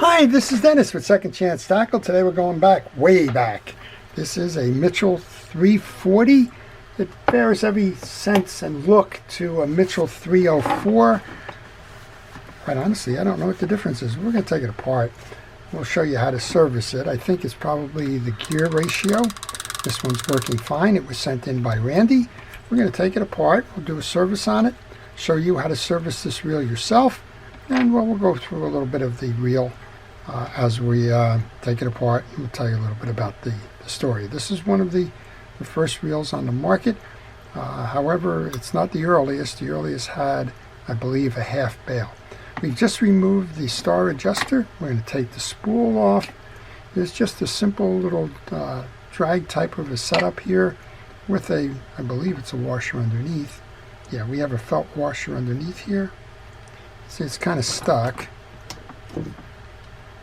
Hi, this is Dennis with Second Chance Tackle. Today we're going back, way back. This is a Mitchell 340. It bears every sense and look to a Mitchell 304. Quite honestly, I don't know what the difference is. We're going to take it apart. We'll show you how to service it. I think it's probably the gear ratio. This one's working fine. It was sent in by Randy. We're going to take it apart. We'll do a service on it, show you how to service this reel yourself, and we'll go through a little bit of the reel as we take it apart, and we'll tell you a little bit about the story. This is one of the first reels on the market. However, it's not the earliest. The earliest had, I believe, a half bail. We've just removed the star adjuster. We're going to take the spool off. There's just a simple little drag type of a setup here with a, I believe it's a washer underneath. Yeah, we have a felt washer underneath here. See, it's kind of stuck.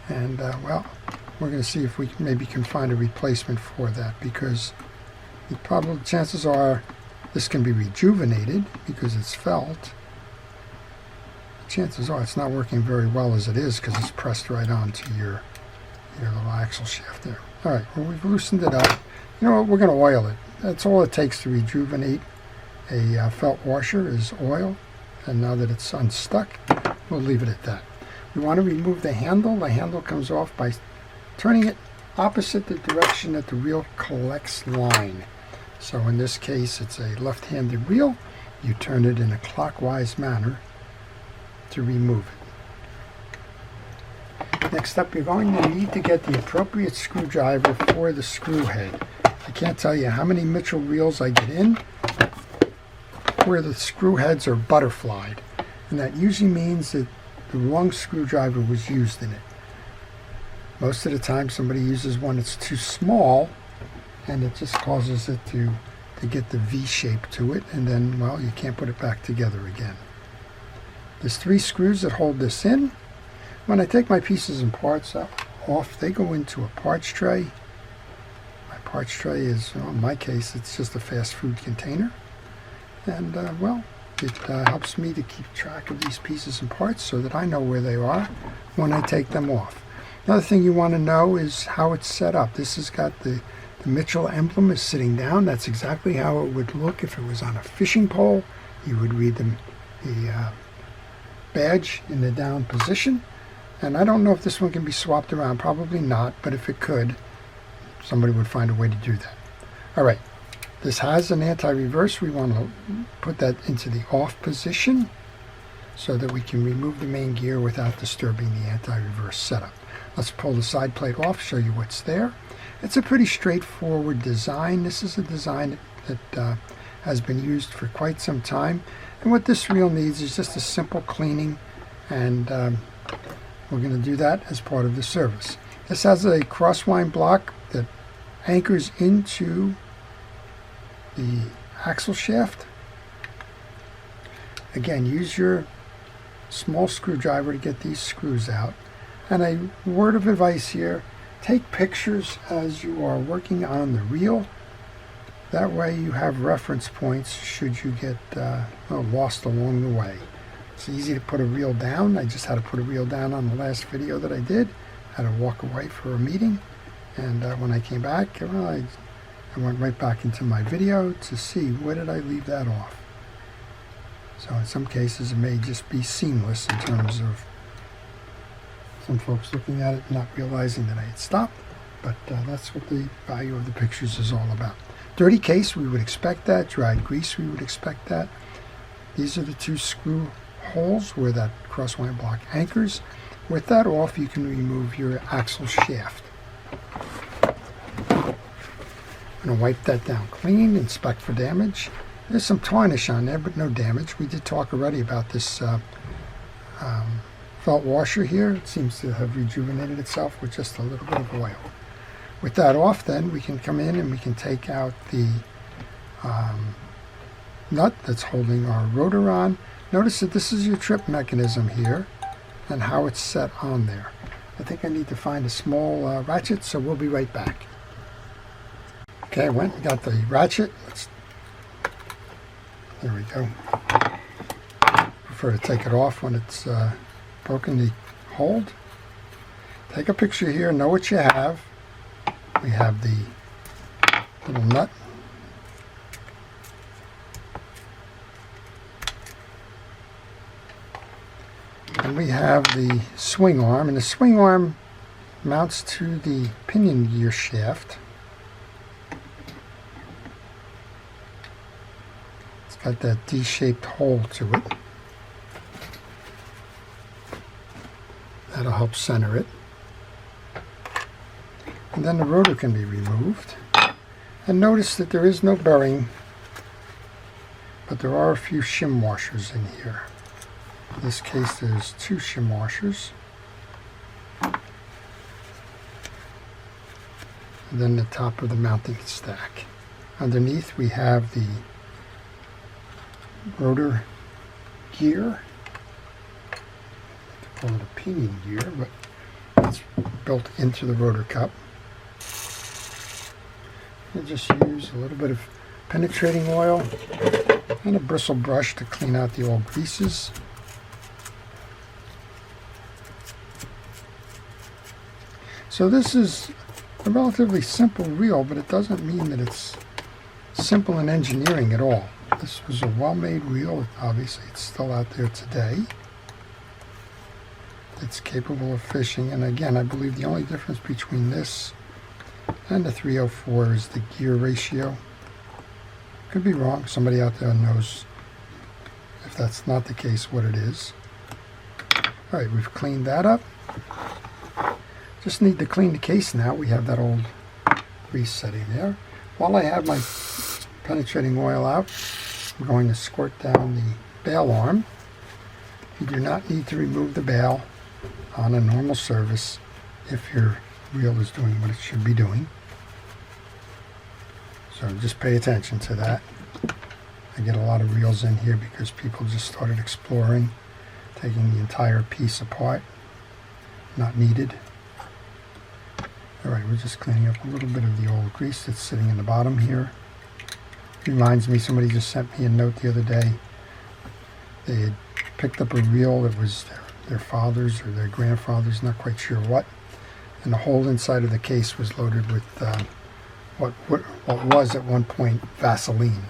And well, we're going to see if we maybe can find a replacement for that, because the probable chances are this can be rejuvenated because it's felt. Chances are it's not working very well as it is because it's pressed right onto your little axle shaft there. All right, well, we've loosened it up. You know what? We're going to oil it. That's all it takes to rejuvenate a felt washer is oil. And now that it's unstuck, we'll leave it at that. We want to remove the handle. The handle comes off by turning it opposite the direction that the reel collects line. So in this case, it's a left-handed reel. You turn it in a clockwise manner to remove it. Next up, you're going to need to get the appropriate screwdriver for the screw head. I can't tell you how many Mitchell reels I get in where the screw heads are butterflied, and that usually means that the wrong screwdriver was used in it. Most of the time somebody uses one that's too small, and it just causes it to get the V shape to it, and then, well, you can't put it back together again. There's 3 screws that hold this in. When I take my pieces and parts off, they go into a parts tray. My parts tray is, well, in my case, it's just a fast food container. And, well, it helps me to keep track of these pieces and parts so that I know where they are when I take them off. Another thing you want to know is how it's set up. This has got the Mitchell emblem is sitting down. That's exactly how it would look if it was on a fishing pole. You would read the badge in the down position. And I don't know if this one can be swapped around. Probably not, but if it could, somebody would find a way to do that. All right. This has an anti-reverse. We want to put that into the off position so that we can remove the main gear without disturbing the anti-reverse setup. Let's pull the side plate off, show you what's there. It's a pretty straightforward design. This is a design that has been used for quite some time. And what this reel needs is just a simple cleaning, and we're going to do that as part of the service. This has a crosswind block that anchors into the axle shaft. Again, use your small screwdriver to get these screws out. And a word of advice here, take pictures as you are working on the reel. That way you have reference points should you get lost along the way. It's easy to put a reel down. I just had to put a reel down on the last video that I did. I had to walk away for a meeting, and when I came back, well, I went right back into my video to see where did I leave that off. So in some cases it may just be seamless in terms of some folks looking at it and not realizing that I had stopped, but that's what the value of the pictures is all about. Dirty case, we would expect that. Dried grease, we would expect that. These are the 2 screw holes where that crosswind block anchors. With that off, you can remove your axle shaft. I'm going to wipe that down clean, inspect for damage. There's some tarnish on there, but no damage. We did talk already about this felt washer here. It seems to have rejuvenated itself with just a little bit of oil. With that off, then, we can come in and we can take out the nut that's holding our rotor on. Notice that this is your trip mechanism here and how it's set on there. I think I need to find a small ratchet, so we'll be right back. Okay, I went and got the ratchet. There we go. Prefer to take it off when it's broken the hold. take a picture here, know what you have. We have the little nut. And we have the swing arm, and the swing arm mounts to the pinion gear shaft. It's got that D-shaped hole to it. That'll help center it. And then the rotor can be removed. And notice that there is no bearing, but there are a few shim washers in here. In this case, there's 2 shim washers. And then the top of the mounting stack. Underneath we have the rotor gear. I call it a pinion gear, but it's built into the rotor cup. You just use a little bit of penetrating oil and a bristle brush to clean out the old greases. So this is a relatively simple reel, but it doesn't mean that it's simple in engineering at all. This was a well-made reel. Obviously, it's still out there today. It's capable of fishing, and again, I believe the only difference between this and the 304 is the gear ratio. Could be wrong. Somebody out there knows if that's not the case what it is. All right, we've cleaned that up. Just need to clean the case now. We have that old grease setting there. While I have my penetrating oil out, I'm going to squirt down the bail arm. You do not need to remove the bail on a normal service if your reel is doing what it should be doing. So just pay attention to that. I get a lot of reels in here because people just started exploring, taking the entire piece apart. Not needed. Alright, we're just cleaning up a little bit of the old grease that's sitting in the bottom here. Reminds me, somebody just sent me a note the other day. They had picked up a reel that was their father's or their grandfather's, not quite sure what. And the whole inside of the case was loaded with what was at one point Vaseline.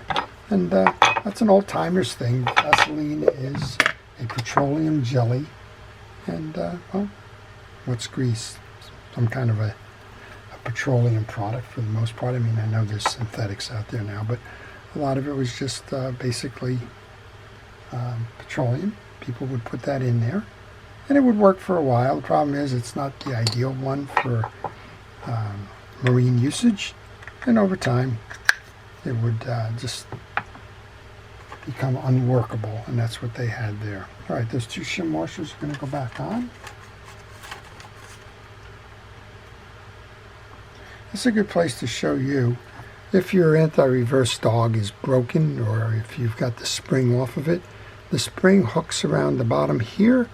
And that's an old-timers thing. Vaseline is a petroleum jelly. And, well, what's grease? Some kind of a petroleum product for the most part. I mean, I know there's synthetics out there now, but a lot of it was just basically petroleum. People would put that in there, and it would work for a while. The problem is it's not the ideal one for marine usage, and over time it would just become unworkable, and that's what they had there. All right, those 2 shim washers are going to go back on. This is a good place to show you if your anti-reverse dog is broken or if you've got the spring off of it. The spring hooks around the bottom here,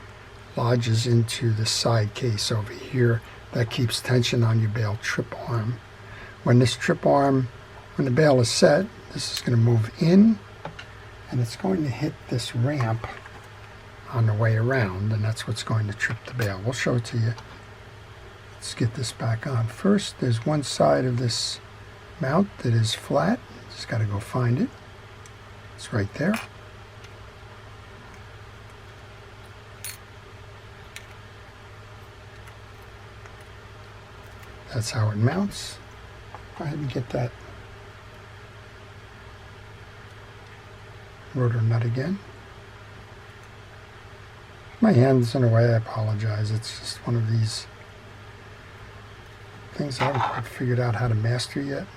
lodges into the side case over here. That keeps tension on your bail trip arm. When this trip arm, when the bail is set, this is going to move in and it's going to hit this ramp on the way around, and that's what's going to trip the bail. We'll show it to you. Let's get this back on. First, there's one side of this mount that is flat. Just got to go find it. It's right there. That's how it mounts. Go ahead and get that rotor nut again. My hand's in a way, I apologize. It's just one of these things I haven't quite figured out how to master yet.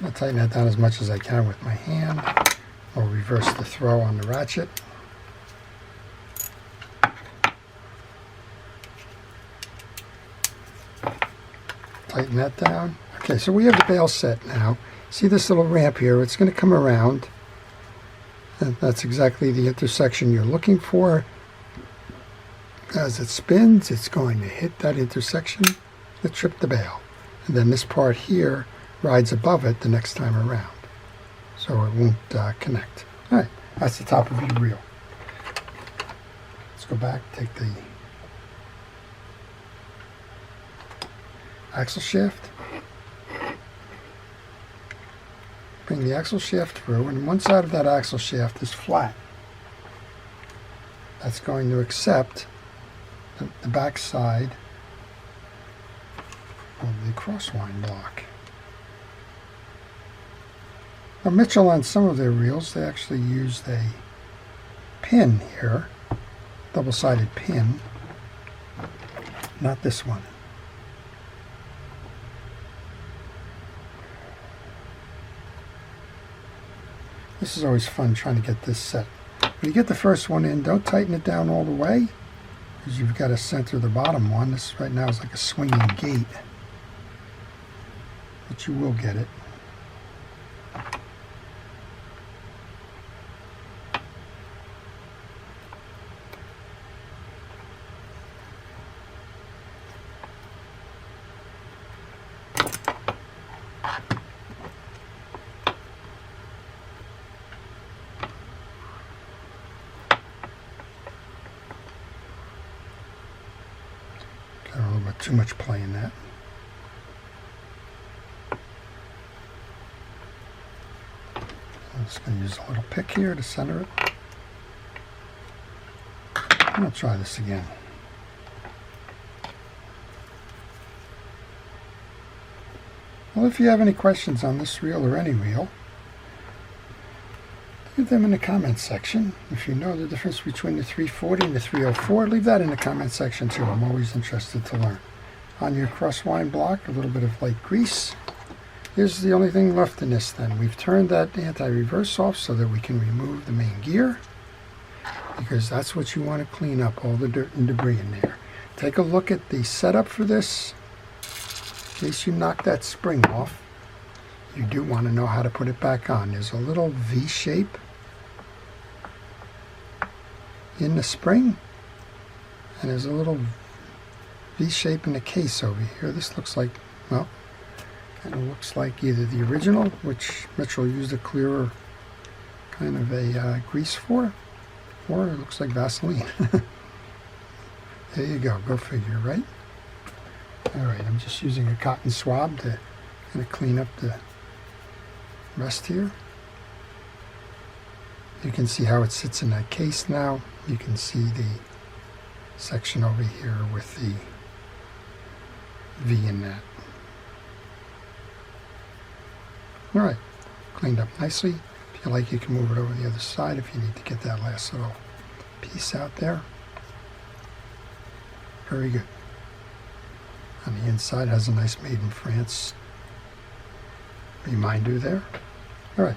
I'll tighten that down as much as I can with my hand. I'll reverse the throw on the ratchet. Tighten that down. Okay, so we have the bail set now. See this little ramp here? It's going to come around. And that's exactly the intersection you're looking for. As it spins, it's going to hit that intersection to trip the bail. And then this part here rides above it the next time around. so it won't connect. All right, that's the top of your reel. Let's go back, take the axle shaft, bring the axle shaft through, and one side of that axle shaft is flat. That's going to accept the back side of the crosswind block. Now Mitchell, on some of their reels, they actually used a pin here, double-sided pin, not this one. This is always fun trying to get this set. When you get the first one in, don't tighten it down all the way, because you've got to center the bottom one. This right now is like a swinging gate, but you will get it. Got a little bit too much play in that. I'm just going to use a little pick here to center it. I'm going to try this again. Well, if you have any questions on this reel or any reel, leave them in the comments section. If you know the difference between the 340 and the 304, leave that in the comments section too. I'm always interested to learn. On your crosswind block, a little bit of light grease. Here's the only thing left in this then. We've turned that anti-reverse off so that we can remove the main gear, because that's what you want to clean up, all the dirt and debris in there. Take a look at the setup for this. In case you knock that spring off, you do want to know how to put it back on. There's a little V shape in the spring, and there's a little V shape in the case over here. This looks like, well, kind of looks like either the original, which Mitchell used a clearer kind of a grease for, or it looks like Vaseline. There you go, go figure, right? Alright, I'm just using a cotton swab to kind of clean up the rest here. You can see how it sits in that case now. You can see the section over here with the V in that. Alright, cleaned up nicely. If you like, you can move it over the other side if you need to get that last little piece out there. Very good. On the inside has a nice Made in France reminder there. Alright.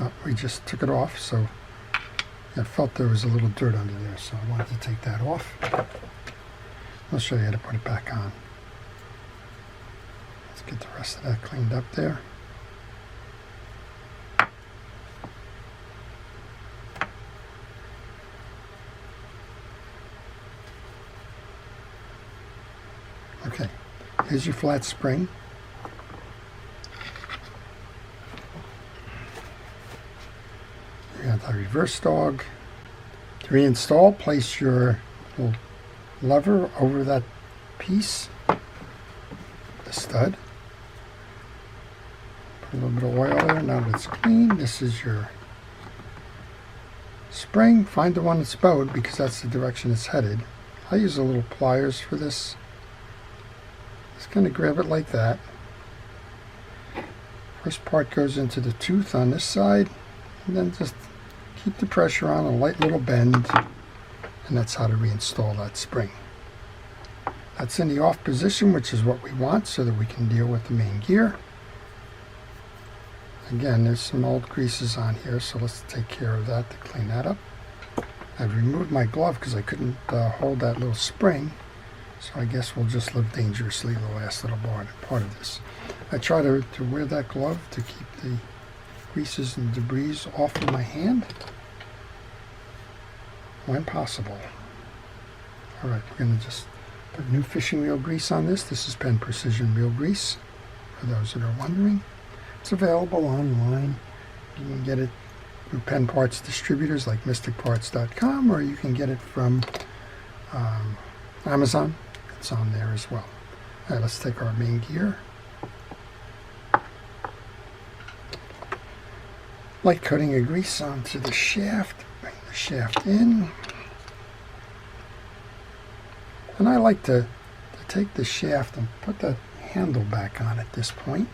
Oh, we just took it off, so I felt there was a little dirt under there, so I wanted to take that off. I'll show you how to put it back on. Let's get the rest of that cleaned up there. Okay, here's your flat spring. Your anti-reverse dog. To reinstall, place your little lever over that piece, the stud. Put a little bit of oil there. Now that it's clean, this is your spring. Find the one that's bowed because that's the direction it's headed. I use a little pliers for this. Just kind of grab it like that. First part goes into the tooth on this side, and then just keep the pressure on, a light little bend, and that's how to reinstall that spring. That's in the off position, which is what we want so that we can deal with the main gear. Again, there's some old greases on here, so let's take care of that to clean that up. I've removed my glove because I couldn't hold that little spring, so I guess we'll just live dangerously the last little part of this. I try to wear that glove to keep the greases and debris off of my hand when possible. Alright, we're going to just put new fishing reel grease on this. This is Penn Precision Reel Grease, for those that are wondering. It's available online. You can get it through Pen Parts distributors like mysticparts.com, or you can get it from Amazon. It's on there as well. All right, let's take our main gear. Light coating of grease onto the shaft. Bring the shaft in. And I like to take the shaft and put the handle back on at this point,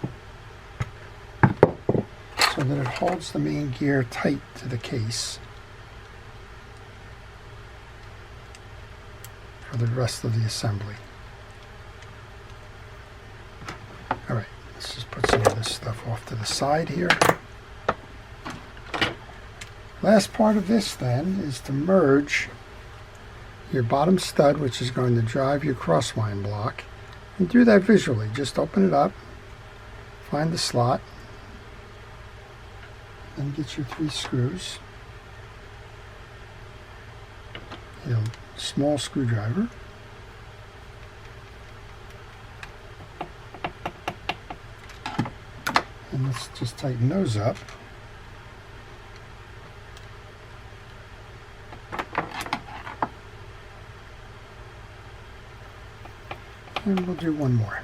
so that it holds the main gear tight to the case for the rest of the assembly. Alright, let's just put some of this stuff off to the side here. Last part of this then is to merge your bottom stud, which is going to drive your crosswind block, and do that visually. Just open it up, find the slot, and get your 3 screws. Small screwdriver. And let's just tighten those up. And we'll do one more.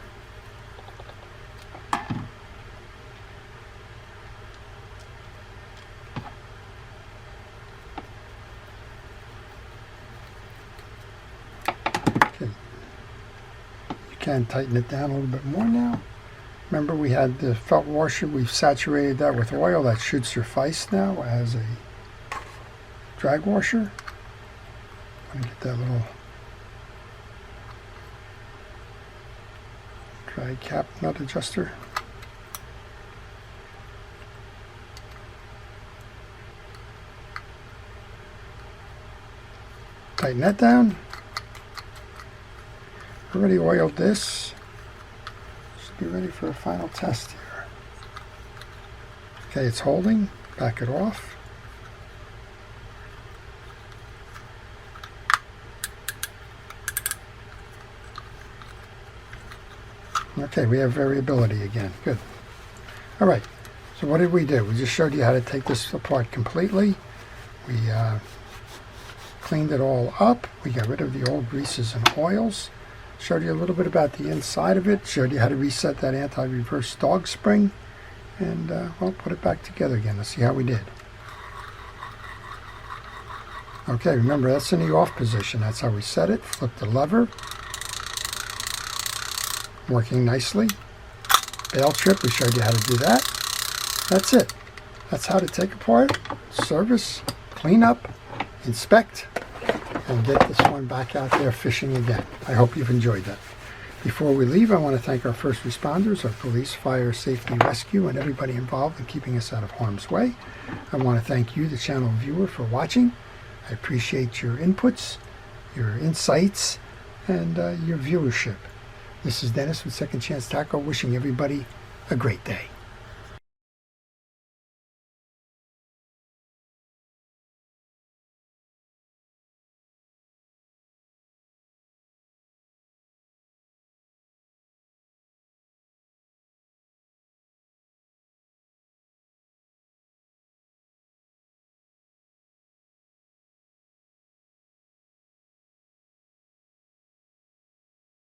Okay. You can tighten it down a little bit more now. Remember, we had the felt washer. We've saturated that with oil. That should suffice now as a drag washer. I'm going to get that little drag cap nut adjuster. Tighten that down. Already oiled this. Should be ready for a final test here. Okay, it's holding. Back it off. Okay, we have variability again. Good. All right, so what did we do? We just showed you how to take this apart completely. We cleaned it all up. We got rid of the old greases and oils. Showed you a little bit about the inside of it. Showed you how to reset that anti-reverse dog spring. And, well, put it back together again. Let's see how we did. Okay, remember, that's in the off position. That's how we set it. Flip the lever. Working nicely. Bail trip, we showed you how to do that. That's it. That's how to take apart, service, clean up, inspect, and get this one back out there fishing again. I hope you've enjoyed that. Before we leave, I want to thank our first responders, our police, fire, safety, rescue, and everybody involved in keeping us out of harm's way. I want to thank you, the channel viewer, for watching. I appreciate your inputs, your insights, and your viewership. This is Dennis with Second Chance Tackle, wishing everybody a great day.